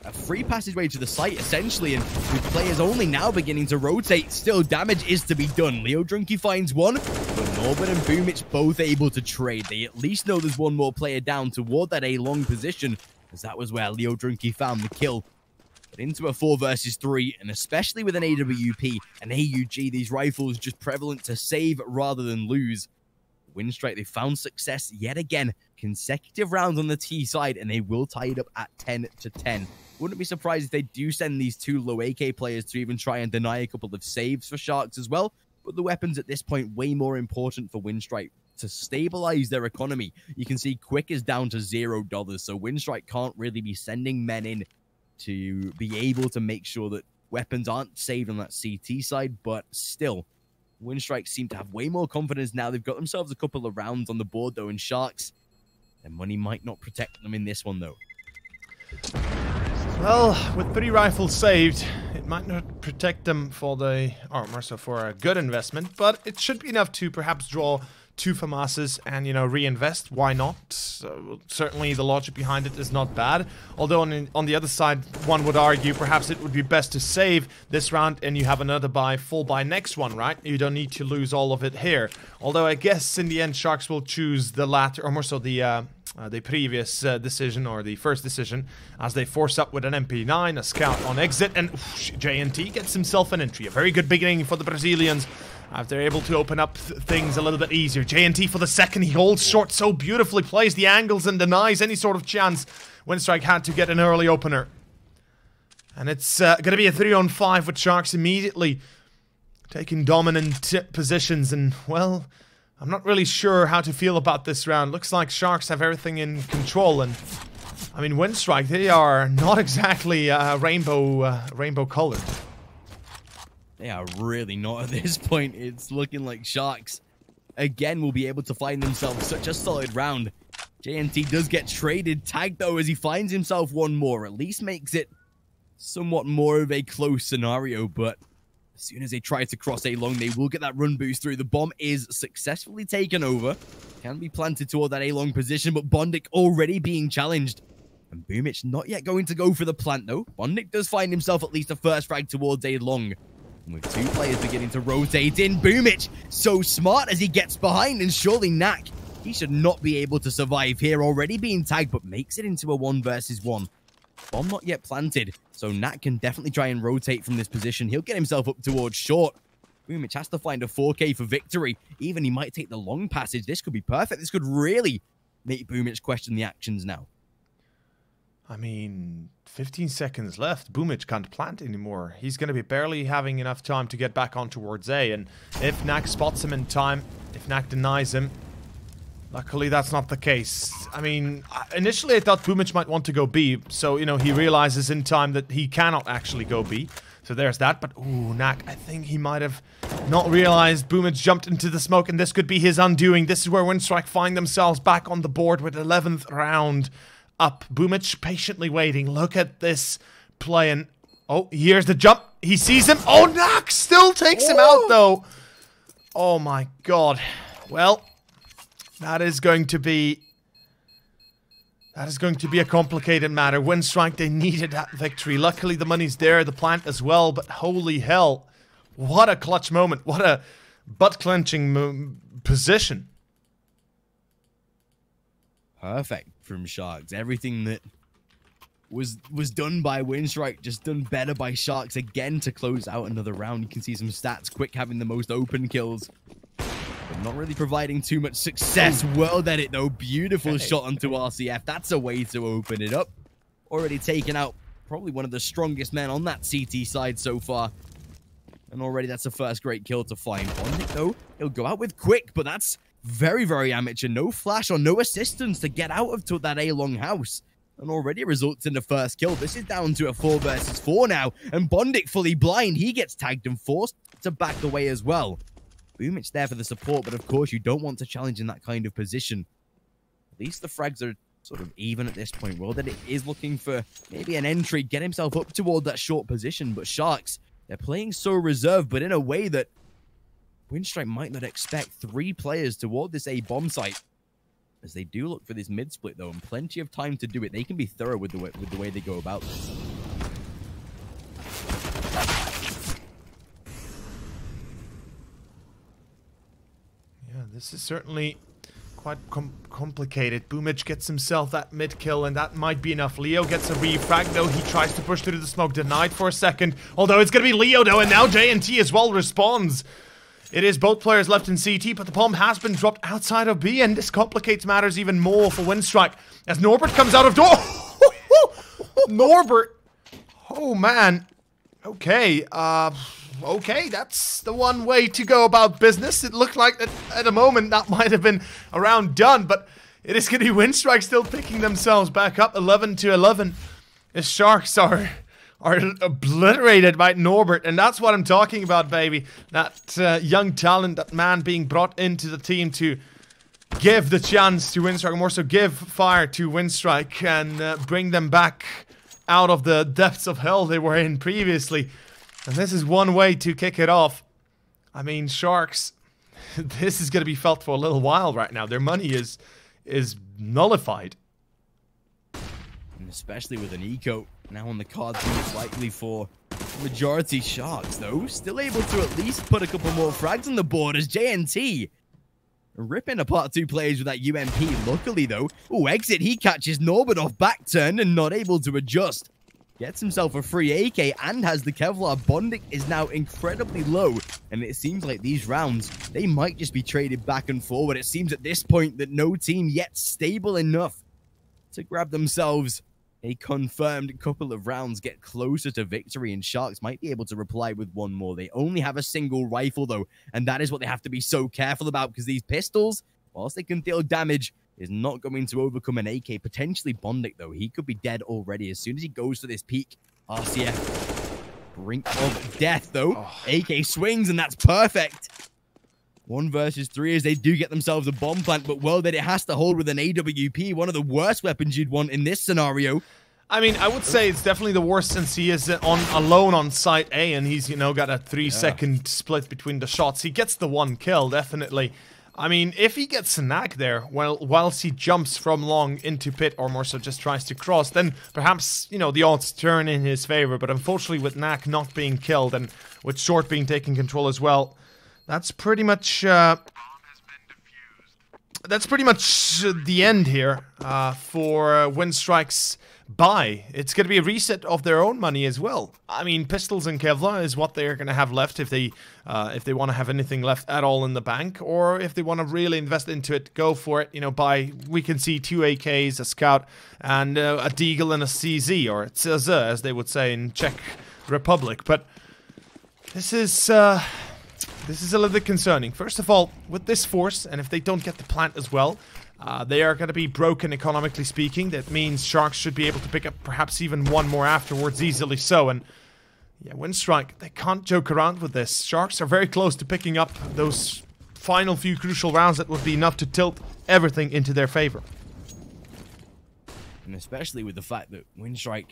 A free passageway to the site, essentially, and with players only now beginning to rotate, still damage is to be done. Leo Drunky finds 1, but Norbert and Boomich both able to trade. They at least know there's 1 more player down toward that long position, as that was where Leo Drunky found the kill. But into a 4 versus 3, and especially with an AWP and AUG, these rifles just prevalent to save rather than lose. Winstrike, they found success yet again. Consecutive rounds on the T side, and they will tie it up at 10-10. Wouldn't be surprised if they do send these 2 low AK players to even try and deny a couple of saves for Sharks as well. But the weapons at this point, way more important for Winstrike to stabilize their economy. You can see Quick is down to $0, so Winstrike can't really be sending men in to be able to make sure that weapons aren't saved on that CT side, but still, Winstrike seem to have way more confidence now. They've got themselves a couple of rounds on the board, though, and Sharks, their money might not protect them in this one, though. Well, with 3 rifles saved, it might not protect them for the armor, so for a good investment, but it should be enough to perhaps draw 2 FAMASs and, you know, reinvest. Why not? Certainly the logic behind it is not bad. Although on the other side, one would argue perhaps it would be best to save this round and you have another buy, full buy next one, right? You don't need to lose all of it here. Although I guess in the end, Sharks will choose the latter, or more so the previous decision, or the first decision, as they force up with an MP9, a scout on exit, and JNT gets himself an entry. A very good beginning for the Brazilians, as they're able to open up things a little bit easier. JNT for the second, he holds short so beautifully, plays the angles and denies any sort of chance Winstrike had to get an early opener. And it's going to be a 3-on-5 with Sharks immediately taking dominant positions, and, well, I'm not really sure how to feel about this round. Looks like Sharks have everything in control, and I mean, Winstrike, they are not exactly rainbow colored. They are really not at this point. It's looking like Sharks, again, will be able to find themselves such a solid round. JNT does get traded, tagged though, as he finds himself one more. At least makes it somewhat more of a close scenario, but as soon as they try to cross A long, they will get that run boost through. The bomb is successfully taken over. Can be planted toward that A long position, but Bondik already being challenged. And Boomic not yet going to go for the plant, though. Bondik does find himself at least a first frag towards A long. And with 2 players beginning to rotate in, Boomic so smart as he gets behind, and surely Knack, he should not be able to survive here. Already being tagged, but makes it into a 1 versus 1. Bomb not yet planted, so Nat can definitely try and rotate from this position. He'll get himself up towards short. Boomic has to find a 4K for victory. Even he might take the long passage. This could be perfect. This could really make Boomic question the actions now. I mean, 15 seconds left. Boomic can't plant anymore. He's going to be barely having enough time to get back on towards A. And if Knack spots him in time, if Knack denies him, luckily that's not the case. I mean, initially I thought Boomic might want to go B. So, you know, he realizes in time that he cannot actually go B. So there's that. But, ooh, Knack, I think he might have not realized Boomic jumped into the smoke. And this could be his undoing. This is where Winstrike find themselves back on the board with 11th round up. Boomic patiently waiting. Look at this play, and oh, here's the jump. He sees him. Oh, Knack still takes him out though. Oh my god. Well, that is going to be a complicated matter. Winstrike, they needed that victory. Luckily the money's there, the plant as well, but holy hell, what a clutch moment. What a butt-clenching position. Perfect from Sharks. Everything that was done by Winstrike, just done better by Sharks again to close out another round. You can see some stats. Quick having the most open kills, but not really providing too much success. Well at it though. Beautiful shot onto RCF. That's a way to open it up. Already taken out probably one of the strongest men on that CT side so far. And already that's the first great kill to find. Bondik though, he'll go out with Quick, but that's very, very amateur. No flash or no assistance to get out of that A-long house. And already results in the first kill. This is down to a 4 versus 4 now. And Bondik fully blind. He gets tagged and forced to back away as well. Boomic there for the support, but of course you don't want to challenge in that kind of position. At least the frags are sort of even at this point. Well, that it is looking for maybe an entry, get himself up toward that short position. But Sharks, they're playing so reserved, but in a way that Winstrike might not expect 3 players toward this A bomb site, as they do look for this mid split though, and plenty of time to do it. They can be thorough with the way they go about this. Yeah, this is certainly quite complicated. Boomic gets himself that mid kill, and that might be enough. Leo gets a refrag though. He tries to push through the smoke, denied for a second. Although it's gonna be Leo though, and now JNT as well responds. It is both players left in CT, but the bomb has been dropped outside of B, and this complicates matters even more for Winstrike as Norbert comes out of door. Norbert. Oh, man. Okay. Okay, that's the one way to go about business. It looked like that at a moment that might have been a round done, but it is going to be Winstrike still picking themselves back up 11-11. The Sharks are obliterated by Norbert, and that's what I'm talking about, baby. That young talent, that man being brought into the team to give the chance to Winstrike, more so give fire to Winstrike and bring them back out of the depths of hell they were in previously. And this is one way to kick it off. I mean, Sharks, this is going to be felt for a little while right now. Their money is nullified. And especially with an eco now on the cards, most likely for majority Sharks, though. Still able to at least put a couple more frags on the board as JNT ripping apart 2 players with that UMP. Luckily, though, Exit, he catches Norbert off back turn and not able to adjust. Gets himself a free AK and has the Kevlar. Bondic is now incredibly low, and it seems like these rounds, they might just be traded back and forward. It seems at this point that no team yet stable enough to grab themselves a confirmed couple of rounds, get closer to victory, and Sharks might be able to reply with one more. They only have a single rifle, though, and that is what they have to be so careful about, because these pistols, whilst they can deal damage, is not going to overcome an AK. Potentially Bondic, though. He could be dead already as soon as he goes for this peak. RCF, brink of death, though. Oh. AK swings, and that's perfect. 1 versus 3 as they do get themselves a bomb plant, but well, that it has to hold with an AWP, one of the worst weapons you'd want in this scenario. I mean, I would say it's definitely the worst since he is alone on site A, and he's, you know, got a 3-second split between the shots. He gets the 1 kill, definitely. I mean, if he gets a knack there, well, whilst he jumps from long into pit, or more so just tries to cross, then perhaps, you know, the odds turn in his favor. But unfortunately, with knack not being killed and with short being taken control as well, that's pretty much the end here for Winstrike's buy. It's going to be a reset of their own money as well. I mean, pistols and Kevlar is what they're going to have left if they want to have anything left at all in the bank, or if they want to really invest into it, go for it. You know, we can see 2 AKs, a scout, and a deagle and a CZ, or CZ as they would say in Czech Republic. But this is a little bit concerning. First of all, with this force, and if they don't get the plant as well, they are going to be broken economically speaking. That means Sharks should be able to pick up perhaps even 1 more afterwards, easily so. And yeah, Winstrike, they can't joke around with this. Sharks are very close to picking up those final few crucial rounds that would be enough to tilt everything into their favor. And especially with the fact that Winstrike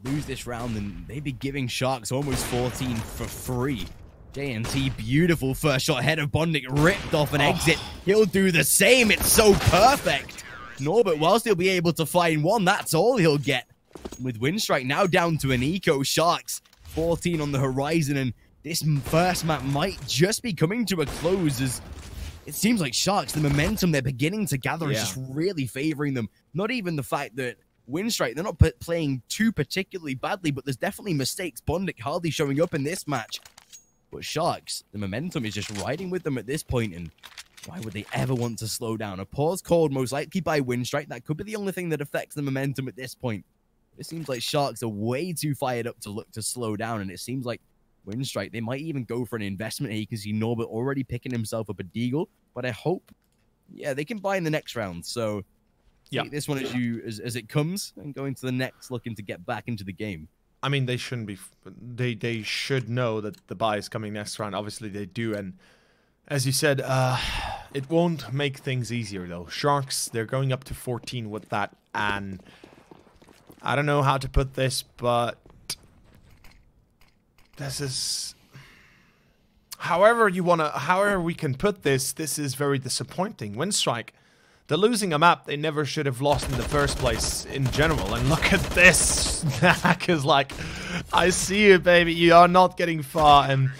lose this round, and they'd be giving Sharks almost 14 for free. JNT, beautiful first shot, head of Bondic ripped off an exit. He'll do the same, it's so perfect. Norbert, whilst he'll be able to find 1, that's all he'll get. With Winstrike now down to an eco, Sharks 14 on the horizon, and this first map might just be coming to a close, as it seems like Sharks, the momentum they're beginning to gather is just really favoring them. Not even the fact that Winstrike, they're not playing too particularly badly, but there's definitely mistakes. Bondic hardly showing up in this match. But Sharks, the momentum is just riding with them at this point, and why would they ever want to slow down? A pause called most likely by Winstrike. That could be the only thing that affects the momentum at this point. It seems like Sharks are way too fired up to look to slow down, and it seems like Winstrike, they might even go for an investment here. You can see Norbert already picking himself up a deagle, but I hope, yeah, they can buy in the next round. So take this one as it comes, and go into the next looking to get back into the game. I mean, they shouldn't be. They should know that the buy is coming next round. Obviously, they do, and as you said, it won't make things easier though. Sharks, they're going up to 14 with that, and I don't know how to put this, but this is, however we can put this. This is very disappointing. Winstrike, they're losing a map they never should have lost in the first place in general. And look at this. Knack is like, I see you, baby. You are not getting far. And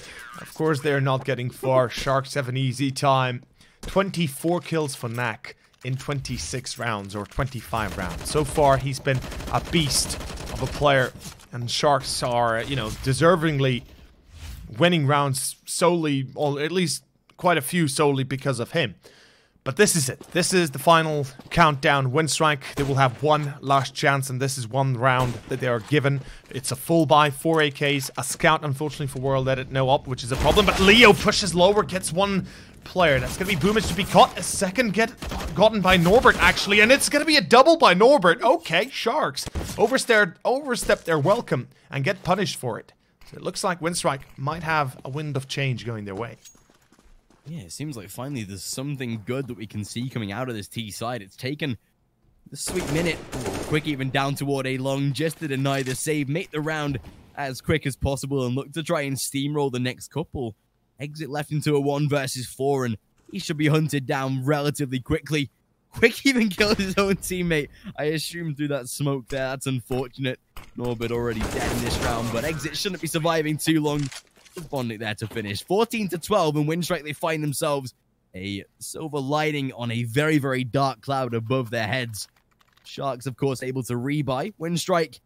of course, they're not getting far. Sharks have an easy time. 24 kills for Knack in 26 rounds or 25 rounds. So far, he's been a beast of a player. And Sharks are, you know, deservingly winning rounds solely, or at least quite a few solely because of him. But this is it. This is the final countdown. Winstrike, they will have 1 last chance, and this is 1 round that they are given. It's a full buy, 4 AKs, a scout, unfortunately for World Edit, no up, which is a problem. But Leo pushes lower, gets 1 player. That's going to be Boomage to be caught. A second gotten by Norbert, actually, and it's going to be a double by Norbert. Okay, Sharks overstep their welcome and get punished for it. So it looks like Winstrike might have a wind of change going their way. Yeah, it seems like finally there's something good that we can see coming out of this T side. It's taken the sweet minute, quick even down toward a long, just to deny the save, make the round as quick as possible, and look to try and steamroll the next couple. Exit left into a 1 versus 4, and he should be hunted down relatively quickly. Quick even killed his own teammate, I assume, through that smoke there. That's unfortunate. Norbert already dead in this round, but Exit shouldn't be surviving too long. Bondic there to finish. 14-12, and Winstrike, they find themselves a silver lining on a very, very dark cloud above their heads. Sharks, of course, able to rebuy. Winstrike,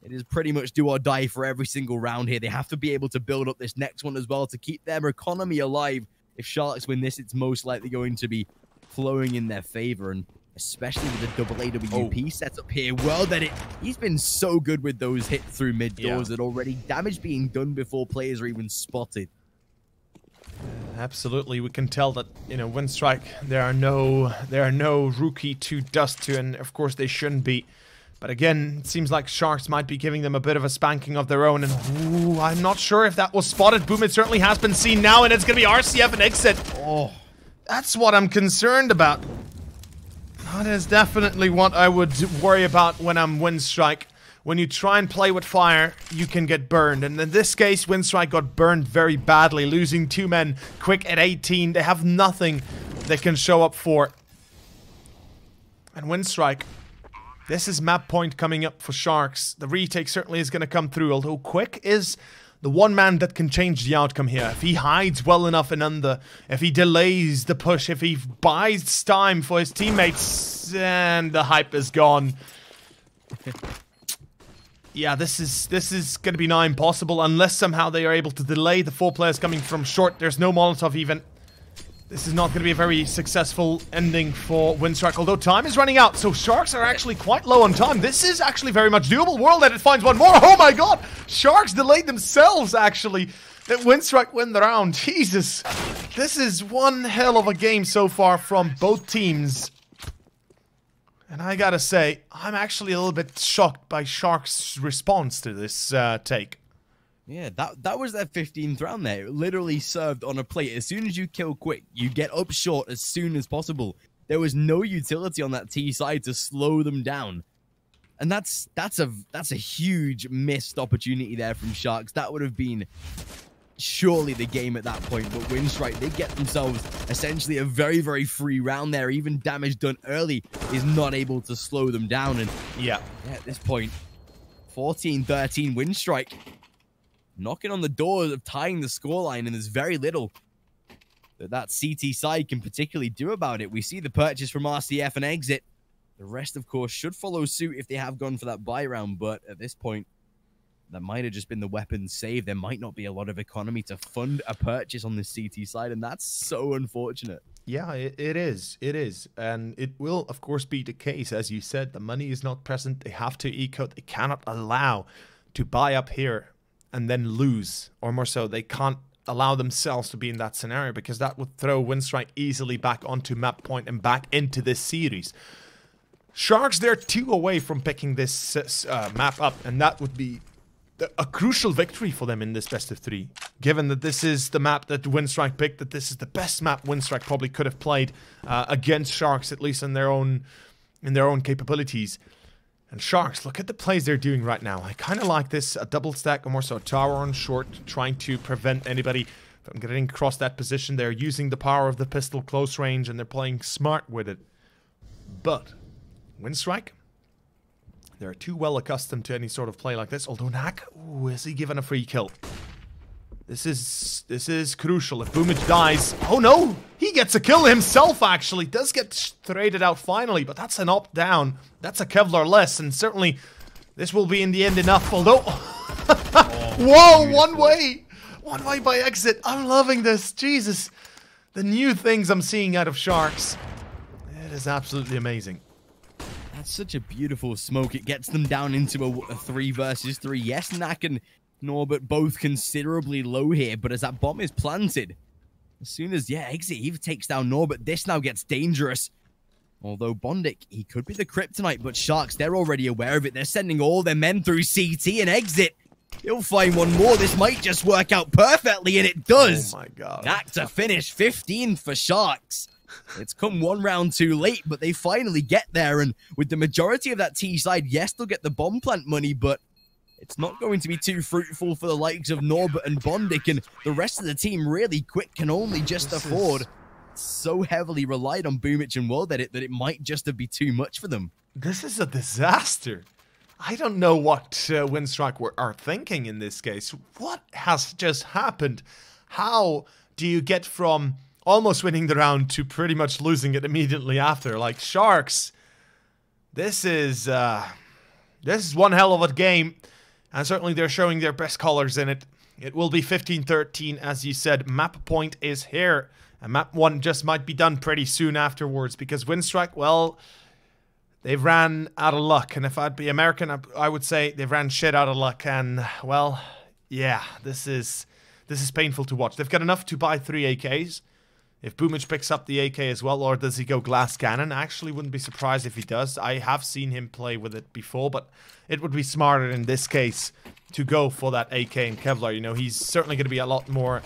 it is pretty much do or die for every single round here. They have to be able to build up this next one as well to keep their economy alive. If Sharks win this, it's most likely going to be flowing in their favor, and especially with the double AWP setup here. Well, then he's been so good with those hits through mid doors that already damage being done before players are even spotted. Absolutely, we can tell that, you know, Winstrike, there are no rookie to dust to, and of course they shouldn't be. But again, it seems like Sharks might be giving them a bit of a spanking of their own, and ooh, I'm not sure if that was spotted. Boom, it certainly has been seen now, and it's gonna be RCF and Exit. Oh, that's what I'm concerned about. That is definitely what I would worry about when I'm Winstrike. When you try and play with fire, you can get burned. And in this case, Winstrike got burned very badly, losing 2 men quick at 18. They have nothing they can show up for. And Winstrike, this is map point coming up for Sharks. The retake certainly is going to come through, although Quick is the one man that can change the outcome here. If he hides well enough in under, if he delays the push, if he buys time for his teammates, and the hype is gone. Yeah, this is going to be now impossible unless somehow they are able to delay the 4 players coming from short. There's no Molotov even. This is not going to be a very successful ending for Winstrike, although time is running out, so Sharks are actually quite low on time. This is actually very much doable. World Edit finds one more. Oh my god! Sharks delayed themselves, actually. That Winstrike win the round. Jesus. This is one hell of a game so far from both teams. And I gotta say, I'm actually a little bit shocked by Sharks' response to this take. Yeah, that was their 15th round there. It literally served on a plate. As soon as you kill Quick, you get up short as soon as possible. There was no utility on that T side to slow them down. And that's a huge missed opportunity there from Sharks. That would have been surely the game at that point. But Winstrike, they get themselves essentially a very, very free round there. Even damage done early is not able to slow them down. And yeah, at this point, 14-13 Winstrike. Knocking on the door of tying the scoreline, and there's very little that CT side can particularly do about it. We see the purchase from RCF and Exit. The rest, of course, should follow suit if they have gone for that buy round, but at this point, that might have just been the weapon save. There might not be a lot of economy to fund a purchase on the CT side, and that's so unfortunate. Yeah, it is. It is. And it will, of course, be the case. As you said, the money is not present. They have to eco. They cannot allow to buy up here and then lose, or more so, they can't allow themselves to be in that scenario, because that would throw Winstrike easily back onto map point and back into this series. Sharks, they're 2 away from picking this map up, and that would be a crucial victory for them in this best of 3. Given that this is the map that Winstrike picked, that this is the best map Winstrike probably could have played against Sharks, at least in their own capabilities. And Sharks, look at the plays they're doing right now. I kind of like this, a double stack, or more so a tower on short, trying to prevent anybody from getting across that position. They're using the power of the pistol close range, and they're playing smart with it. But Winstrike, they're too well accustomed to any sort of play like this. Although Knack, ooh, is he given a free kill? This is crucial. If Boomage dies, oh no, he gets a kill himself. Actually, does get traded out finally, but that's an opt down. That's a Kevlar less, and certainly this will be in the end enough. Although, whoa, one way by Exit. I'm loving this. Jesus, the new things I'm seeing out of Sharks. It is absolutely amazing. That's such a beautiful smoke. It gets them down into a 3 versus 3. Yes, Knack and Norbert both considerably low here, but as that bomb is planted, as soon as, Exit even takes down Norbert, this now gets dangerous. Although Bondic, he could be the kryptonite, but Sharks, they're already aware of it. They're sending all their men through CT, and Exit, he'll find one more. This might just work out perfectly, and it does. Oh my god. Knack to finish 15 for Sharks. It's come 1 round too late, but they finally get there, and with the majority of that T side, yes, they'll get the bomb plant money, but it's not going to be too fruitful for the likes of Norbert and Bondic, and the rest of the team really Quick can only just afford. so heavily relied on Boomich and World Edit that it might just be too much for them. This is a disaster. I don't know what Winstrike are thinking in this case. What has just happened? How do you get from almost winning the round to pretty much losing it immediately after? Like, Sharks, this is one hell of a game, and certainly they're showing their best colors in it. It will be 15-13, as you said. Map point is here, and map 1 just might be done pretty soon afterwards, because Winstrike, well, they've ran out of luck. And if I'd be American, I would say they've ran shit out of luck. And, well, yeah, this is painful to watch. They've got enough to buy 3 AKs. If Boomich picks up the AK as well, or does he go glass cannon? I actually wouldn't be surprised if he does. I have seen him play with it before, but it would be smarter in this case to go for that AK and Kevlar. You know, he's certainly going to be a lot more...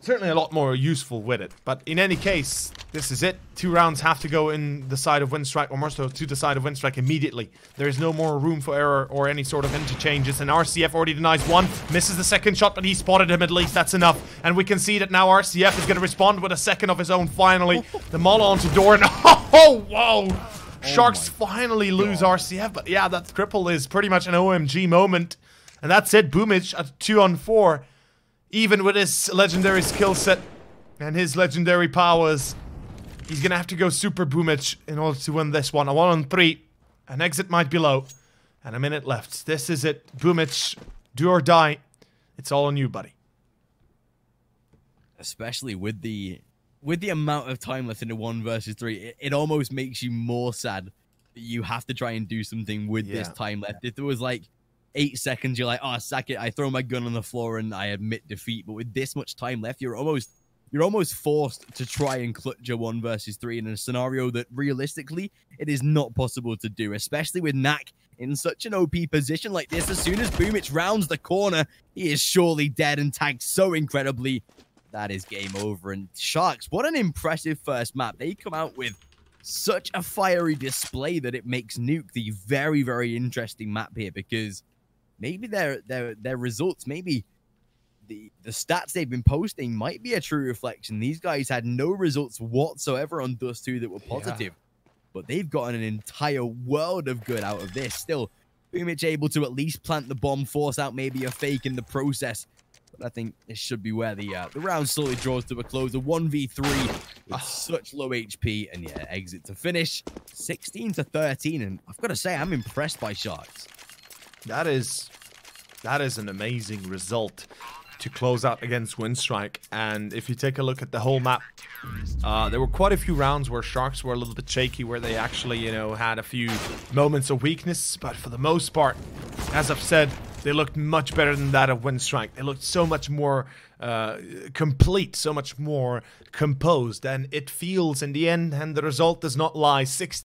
certainly a lot more useful with it. But in any case, this is it. 2 rounds have to go in the side of Winstrike, or more so to the side of Winstrike immediately. There is no more room for error or any sort of interchanges. And RCF already denies 1, misses the second shot, but he spotted him at least. That's enough. And we can see that now RCF is going to respond with a second of his own finally. The Molo onto door, and oh, whoa! Sharks finally lose RCF, but yeah, that cripple is pretty much an OMG moment. And that's it. Boomich at 2-on-4. Even with his legendary skill set and his legendary powers, he's going to have to go super Boomich in order to win this one. A 1-on-3. An exit might be low. And a minute left. This is it. Boomich, do or die. It's all on you, buddy. Especially with the amount of time left in the 1 versus 3, it almost makes you more sad that you have to try and do something with this time left. If there was like 8 seconds, you're like, oh, sack it, I throw my gun on the floor and I admit defeat. But with this much time left, you're almost forced to try and clutch a 1 versus 3 in a scenario that realistically it is not possible to do, especially with Knack in such an OP position like this. As soon as Boomich rounds the corner, he is surely dead and tagged so incredibly. That is game over. And Sharks, what an impressive first map. They come out with such a fiery display that it makes Nuke the very, very interesting map here, because maybe their results, maybe the stats they've been posting might be a true reflection. These guys had no results whatsoever on Dust 2 that were positive, but they've gotten an entire world of good out of this. Still, Boomich able to at least plant the bomb, force out maybe a fake in the process. But I think this should be where the round slowly draws to a close. A 1v3 with such low HP, and yeah, exit to finish 16-13. And I've got to say, I'm impressed by Sharks. That is an amazing result to close out against Winstrike. And if you take a look at the whole map, there were quite a few rounds where Sharks were a little bit shaky, where they actually, you know, had a few moments of weakness. But for the most part, as I've said, they looked much better than that of Winstrike. They looked so much more complete, so much more composed. And it feels in the end, and the result does not lie,